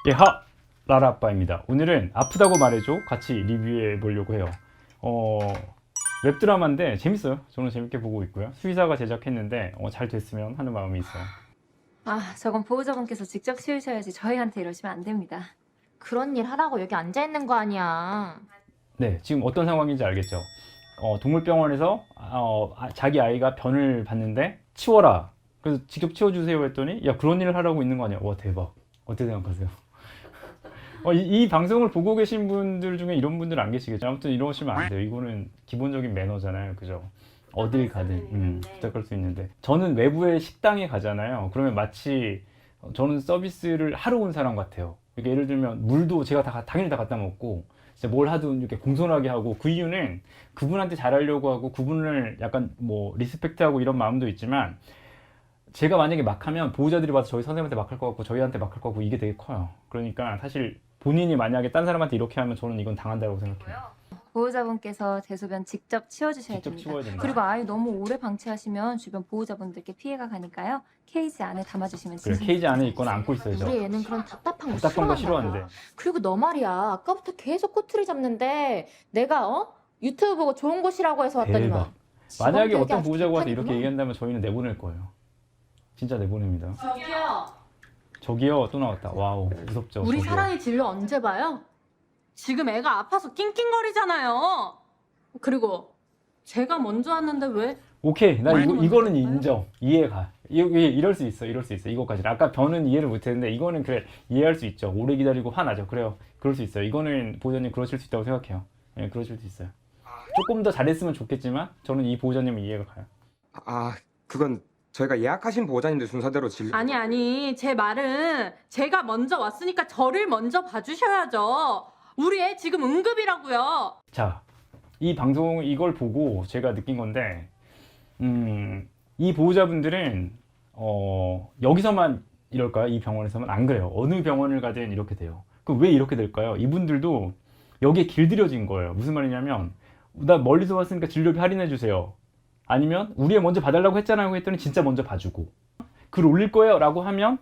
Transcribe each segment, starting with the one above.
예하! 라라 아빠입니다. 오늘은 아프다고 말해줘 같이 리뷰해 보려고 해요. 웹드라마인데 재밌어요. 저는 재밌게 보고 있고요. 수의사가 제작했는데 잘 됐으면 하는 마음이 있어요. 아, 저건 보호자분께서 직접 치우셔야지 저희한테 이러시면 안 됩니다. 그런 일 하라고 여기 앉아 있는 거 아니야. 네, 지금 어떤 상황인지 알겠죠? 동물병원에서 자기 아이가 변을 봤는데 치워라. 그래서 직접 치워주세요 했더니 야, 그런 일을 하라고 있는 거 아니야? 와, 대박. 어떻게 생각하세요? 이 방송을 보고 계신 분들 중에 이런 분들 안 계시겠죠? 아무튼 이러시면 안 돼요. 이거는 기본적인 매너잖아요. 그죠? 어딜 가든 부탁할 수 있는데, 저는 외부의 식당에 가잖아요. 그러면 마치 저는 서비스를 하러 온 사람 같아요. 이렇게 예를 들면 물도 제가 당연히 다 갖다 먹고 진짜 뭘 하든 이렇게 공손하게 하고, 그 이유는 그분한테 잘하려고 하고 그분을 약간 뭐 리스펙트하고 이런 마음도 있지만, 제가 만약에 막 하면 보호자들이 봐서 저희 선생님한테 막 할 것 같고 저희한테 막 할 것 같고 이게 되게 커요. 그러니까 사실 본인이 만약에 딴 사람한테 이렇게 하면 저는 이건 당한다고 생각해요. 보호자분께서 대소변 직접 치워주셔야 직접 됩니다. 치워야 된다. 그리고 아이 너무 오래 방치하시면 주변 보호자분들께 피해가 가니까요. 케이지 안에 담아주시면 그래, 케이지 안에 있거나 안고 있어야죠. 우리 애는 그런 답답한 거 답답한 거 싫어한다. 싫어하는데. 그리고 너 말이야. 아까부터 계속 꼬투리 잡는데 내가 유튜브 보고 좋은 곳이라고 해서 왔더니만. 대박. 만약에 직원들에게 어떤 아주 보호자가 와서 이렇게 비판이구나. 얘기한다면 저희는 내보낼 거예요. 진짜 내보냅니다. 저기요. 저기요, 또 나왔다. 와우, 무섭죠. 우리 저기요. 사랑이 진료 언제 봐요? 지금 애가 아파서 낑낑거리잖아요. 그리고 제가 먼저 왔는데 왜? 오케이, 나 많이 이거는 먼저 인정. 이해가. 이럴 수 있어, 이럴 수 있어. 이거까지는. 아까 변은 이해를 못했는데 이거는 그래, 이해할 수 있죠. 오래 기다리고 화나죠. 그래요, 그럴 수 있어요. 이거는 보호자님 그러실 수 있다고 생각해요. 예, 그러실 수 있어요. 조금 더 잘했으면 좋겠지만 저는 이 보호자님은 이해가 가요. 그건 저희가 예약하신 보호자님들 순서대로 진료. 아니, 제 말은 제가 먼저 왔으니까 저를 먼저 봐주셔야죠. 우리 애 지금 응급이라고요. 자, 이 방송 이걸 보고 제가 느낀 건데, 이 보호자분들은 여기서만 이럴까요? 이 병원에서만 안 그래요. 어느 병원을 가든 이렇게 돼요. 그럼 왜 이렇게 될까요? 이분들도 여기에 길들여진 거예요. 무슨 말이냐면, 나 멀리서 왔으니까 진료비 할인해 주세요. 아니면 우리 애 먼저 봐달라고 했잖아요 했더니 진짜 먼저 봐주고, 글 올릴 거예요 라고 하면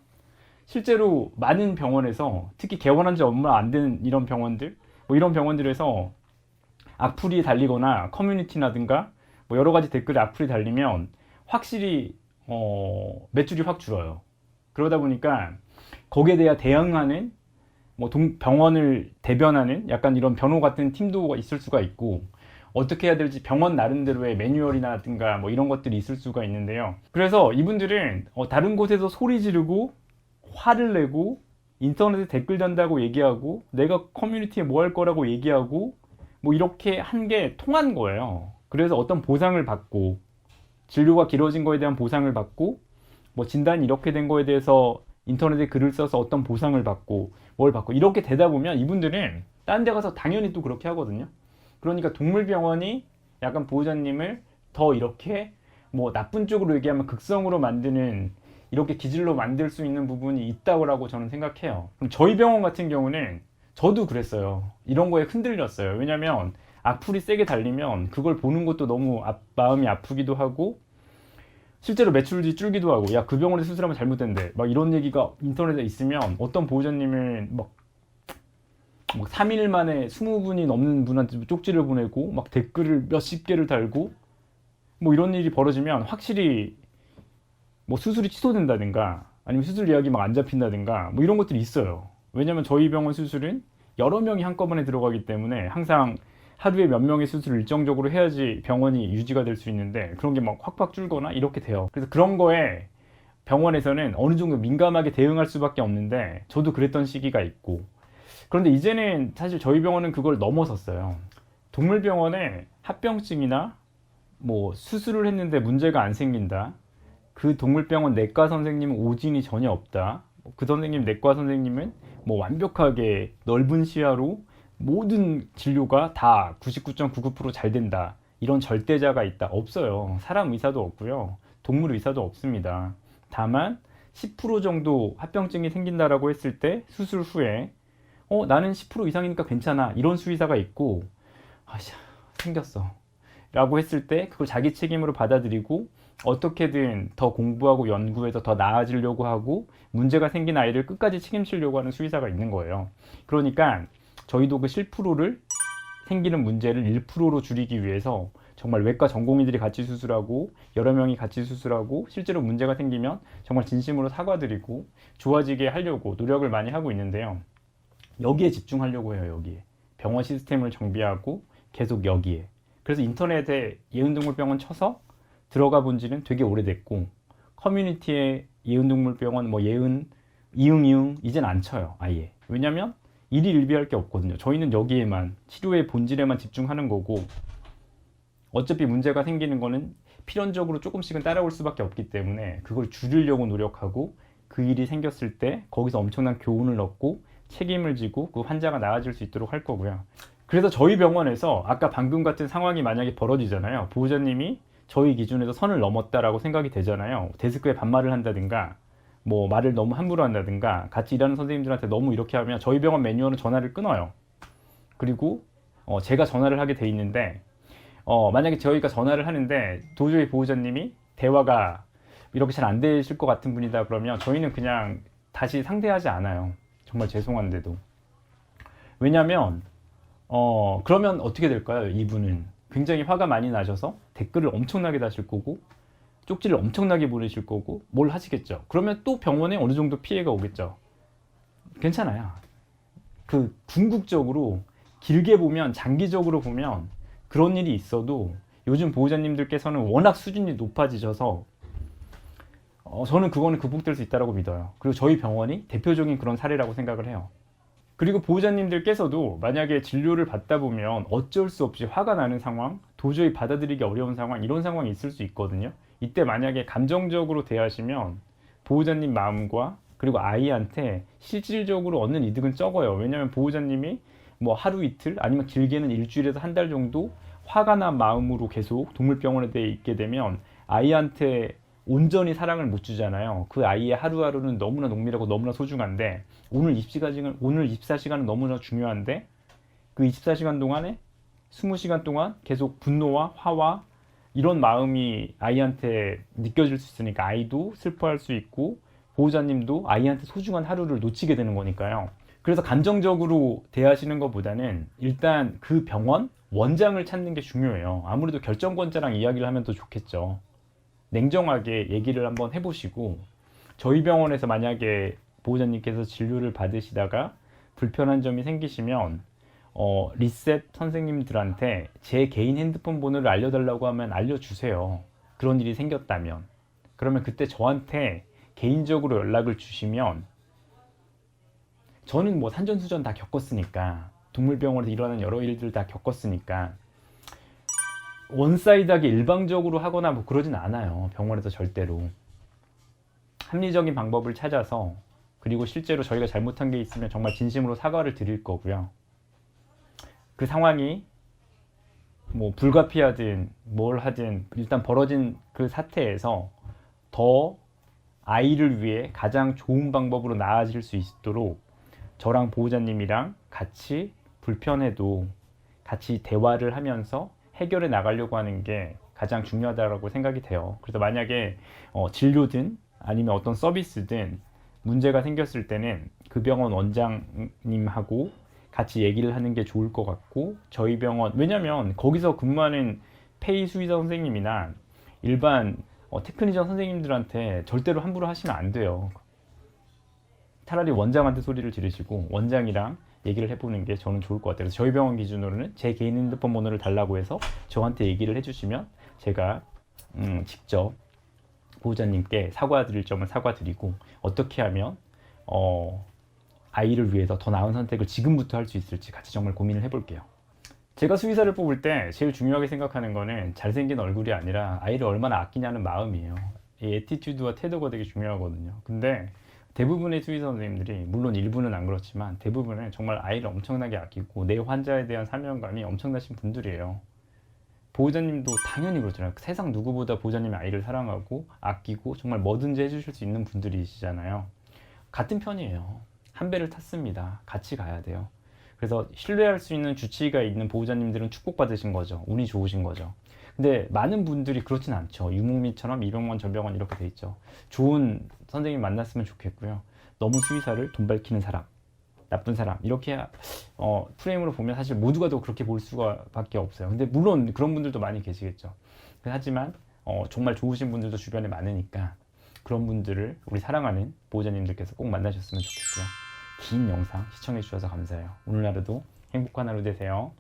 실제로 많은 병원에서, 특히 개원한 지 얼마 안 된 이런 병원들, 뭐 이런 병원들에서 악플이 달리거나 커뮤니티라든가 뭐 여러 가지 댓글에 악플이 달리면 확실히 매출이 확 줄어요. 그러다 보니까 거기에 대해 대응하는 뭐 병원을 대변하는 약간 이런 변호 같은 팀도 있을 수가 있고, 어떻게 해야 될지 병원 나름대로의 매뉴얼이라든가 뭐 이런 것들이 있을 수가 있는데요. 그래서 이분들은 다른 곳에서 소리 지르고 화를 내고 인터넷에 댓글 단다고 얘기하고 내가 커뮤니티에 뭐 할 거라고 얘기하고 뭐 이렇게 한 게 통한 거예요. 그래서 어떤 보상을 받고, 진료가 길어진 거에 대한 보상을 받고, 뭐 진단이 이렇게 된 거에 대해서 인터넷에 글을 써서 어떤 보상을 받고 뭘 받고 이렇게 되다 보면 이분들은 딴 데 가서 당연히 또 그렇게 하거든요. 그러니까 동물병원이 약간 보호자님을 더 이렇게 뭐 나쁜 쪽으로 얘기하면 극성으로 만드는, 이렇게 기질로 만들 수 있는 부분이 있다고 저는 생각해요. 그럼 저희 병원 같은 경우는 저도 그랬어요. 이런 거에 흔들렸어요. 왜냐면 악플이 세게 달리면 그걸 보는 것도 너무 마음이 아프기도 하고, 실제로 매출이 줄기도 하고, 야, 그 병원에 수술하면 잘못된대 막 이런 얘기가 인터넷에 있으면 어떤 보호자님은 막 3일 만에 20분이 넘는 분한테 쪽지를 보내고 막 댓글을 몇십 개를 달고, 뭐 이런 일이 벌어지면 확실히 뭐 수술이 취소된다든가 아니면 수술 예약이 막 안 잡힌다든가 뭐 이런 것들이 있어요. 왜냐면 저희 병원 수술은 여러 명이 한꺼번에 들어가기 때문에 항상 하루에 몇 명의 수술을 일정적으로 해야지 병원이 유지가 될 수 있는데, 그런 게 막 확확 줄거나 이렇게 돼요. 그래서 그런 거에 병원에서는 어느 정도 민감하게 대응할 수밖에 없는데, 저도 그랬던 시기가 있고. 그런데 이제는 사실 저희 병원은 그걸 넘어섰어요. 동물병원에 합병증이나 뭐 수술을 했는데 문제가 안 생긴다, 그 동물병원 내과 선생님은 오진이 전혀 없다, 그 선생님 내과 선생님은 뭐 완벽하게 넓은 시야로 모든 진료가 다 99.99% 잘 된다, 이런 절대자가 있다, 없어요. 사람 의사도 없고요, 동물 의사도 없습니다. 다만 10% 정도 합병증이 생긴다라고 했을 때 수술 후에 나는 10% 이상이니까 괜찮아, 이런 수의사가 있고, 생겼어 라고 했을 때 그걸 자기 책임으로 받아들이고 어떻게든 더 공부하고 연구해서 더 나아지려고 하고 문제가 생긴 아이를 끝까지 책임지려고 하는 수의사가 있는 거예요. 그러니까 저희도 그 실프로를 생기는 문제를 1%로 줄이기 위해서 정말 외과 전공의들이 같이 수술하고 여러 명이 같이 수술하고 실제로 문제가 생기면 정말 진심으로 사과드리고 좋아지게 하려고 노력을 많이 하고 있는데요. 여기에 집중하려고 해요. 여기에 병원 시스템을 정비하고 계속 여기에. 그래서 인터넷에 예은동물병원 쳐서 들어가 본 지는 되게 오래됐고 커뮤니티에 예은동물병원 뭐 예은 이응 이젠 안 쳐요. 아예. 왜냐면 일희일비할 게 없거든요. 저희는 여기에만 치료의 본질에만 집중하는 거고 어차피 문제가 생기는 거는 필연적으로 조금씩은 따라올 수밖에 없기 때문에 그걸 줄이려고 노력하고 그 일이 생겼을 때 거기서 엄청난 교훈을 얻고 책임을 지고 그 환자가 나아질 수 있도록 할 거고요. 그래서 저희 병원에서 아까 방금 같은 상황이 만약에 벌어지잖아요. 보호자님이 저희 기준에서 선을 넘었다라고 생각이 되잖아요. 데스크에 반말을 한다든가 뭐 말을 너무 함부로 한다든가 같이 일하는 선생님들한테 너무 이렇게 하면 저희 병원 매뉴얼은 전화를 끊어요. 그리고 제가 전화를 하게 돼 있는데 만약에 저희가 전화를 하는데 도저히 보호자님이 대화가 이렇게 잘 안 되실 것 같은 분이다 그러면 저희는 그냥 다시 상대하지 않아요. 정말 죄송한데도. 왜냐면 그러면 어떻게 될까요? 이분은 굉장히 화가 많이 나셔서 댓글을 엄청나게 다실 거고 쪽지를 엄청나게 보내실 거고 뭘 하시겠죠. 그러면 또 병원에 어느 정도 피해가 오겠죠. 괜찮아요. 그 궁극적으로 길게 보면 장기적으로 보면 그런 일이 있어도 요즘 보호자님들께서는 워낙 수준이 높아지셔서 저는 그거는 극복될 수 있다고 믿어요. 그리고 저희 병원이 대표적인 그런 사례라고 생각을 해요. 그리고 보호자님들께서도 만약에 진료를 받다 보면 어쩔 수 없이 화가 나는 상황, 도저히 받아들이기 어려운 상황, 이런 상황이 있을 수 있거든요. 이때 만약에 감정적으로 대하시면 보호자님 마음과 그리고 아이한테 실질적으로 얻는 이득은 적어요. 왜냐하면 보호자님이 뭐 하루 이틀 아니면 길게는 일주일에서 한 달 정도 화가 난 마음으로 계속 동물병원에 대해 있게 되면 아이한테 온전히 사랑을 못 주잖아요. 그 아이의 하루하루는 너무나 농밀하고 너무나 소중한데 오늘 24시간은 너무나 중요한데 그 24시간 동안에 20시간 동안 계속 분노와 화와 이런 마음이 아이한테 느껴질 수 있으니까 아이도 슬퍼할 수 있고 보호자님도 아이한테 소중한 하루를 놓치게 되는 거니까요. 그래서 감정적으로 대하시는 것보다는 일단 그 병원 원장을 찾는 게 중요해요. 아무래도 결정권자랑 이야기를 하면 더 좋겠죠. 냉정하게 얘기를 한번 해보시고 저희 병원에서 만약에 보호자님께서 진료를 받으시다가 불편한 점이 생기시면 리셋 선생님들한테 제 개인 핸드폰 번호를 알려달라고 하면 알려주세요. 그런 일이 생겼다면. 그러면 그때 저한테 개인적으로 연락을 주시면 저는 뭐 산전수전 다 겪었으니까 동물병원에서 일어나는 여러 일들 다 겪었으니까 원사이드하게 일방적으로 하거나 뭐 그러진 않아요. 병원에서 절대로. 합리적인 방법을 찾아서 그리고 실제로 저희가 잘못한 게 있으면 정말 진심으로 사과를 드릴 거고요. 그 상황이 뭐 불가피하든 뭘 하든 일단 벌어진 그 사태에서 더 아이를 위해 가장 좋은 방법으로 나아질 수 있도록 저랑 보호자님이랑 같이 불편해도 같이 대화를 하면서 해결해 나가려고 하는 게 가장 중요하다고 생각이 돼요. 그래서 만약에 진료든 아니면 어떤 서비스든 문제가 생겼을 때는 그 병원 원장님하고 같이 얘기를 하는 게 좋을 것 같고 저희 병원 왜냐면 거기서 근무하는 페이 수의사 선생님이나 일반 테크니션 선생님들한테 절대로 함부로 하시면 안 돼요. 차라리 원장한테 소리를 지르시고 원장이랑 얘기를 해보는 게 저는 좋을 것 같아요. 그래서 저희 병원 기준으로는 제 개인 핸드폰 번호를 달라고 해서 저한테 얘기를 해주시면 제가 직접 보호자님께 사과드릴 점을 사과드리고 어떻게 하면 아이를 위해서 더 나은 선택을 지금부터 할 수 있을지 같이 정말 고민을 해볼게요. 제가 수의사를 뽑을 때 제일 중요하게 생각하는 거는 잘생긴 얼굴이 아니라 아이를 얼마나 아끼냐는 마음이에요. 이 애티튜드와 태도가 되게 중요하거든요. 근데 대부분의 수의사 선생님들이 물론 일부는 안 그렇지만 대부분은 정말 아이를 엄청나게 아끼고 내 환자에 대한 사명감이 엄청나신 분들이에요. 보호자님도 당연히 그렇잖아요. 세상 누구보다 보호자님이 아이를 사랑하고 아끼고 정말 뭐든지 해주실 수 있는 분들이시잖아요. 같은 편이에요. 한 배를 탔습니다. 같이 가야 돼요. 그래서 신뢰할 수 있는 주치의가 있는 보호자님들은 축복받으신 거죠. 운이 좋으신 거죠. 근데 많은 분들이 그렇진 않죠. 유목민처럼 이병헌, 전병헌 이렇게 돼 있죠. 좋은 선생님 만났으면 좋겠고요. 너무 수의사를 돈 밝히는 사람, 나쁜 사람 이렇게 프레임으로 보면 사실 모두가 다 그렇게 볼 수가 밖에 없어요. 근데 물론 그런 분들도 많이 계시겠죠. 하지만 정말 좋으신 분들도 주변에 많으니까 그런 분들을 우리 사랑하는 보호자님들께서 꼭 만나셨으면 좋겠고요. 긴 영상 시청해 주셔서 감사해요. 오늘 하루도 행복한 하루 되세요.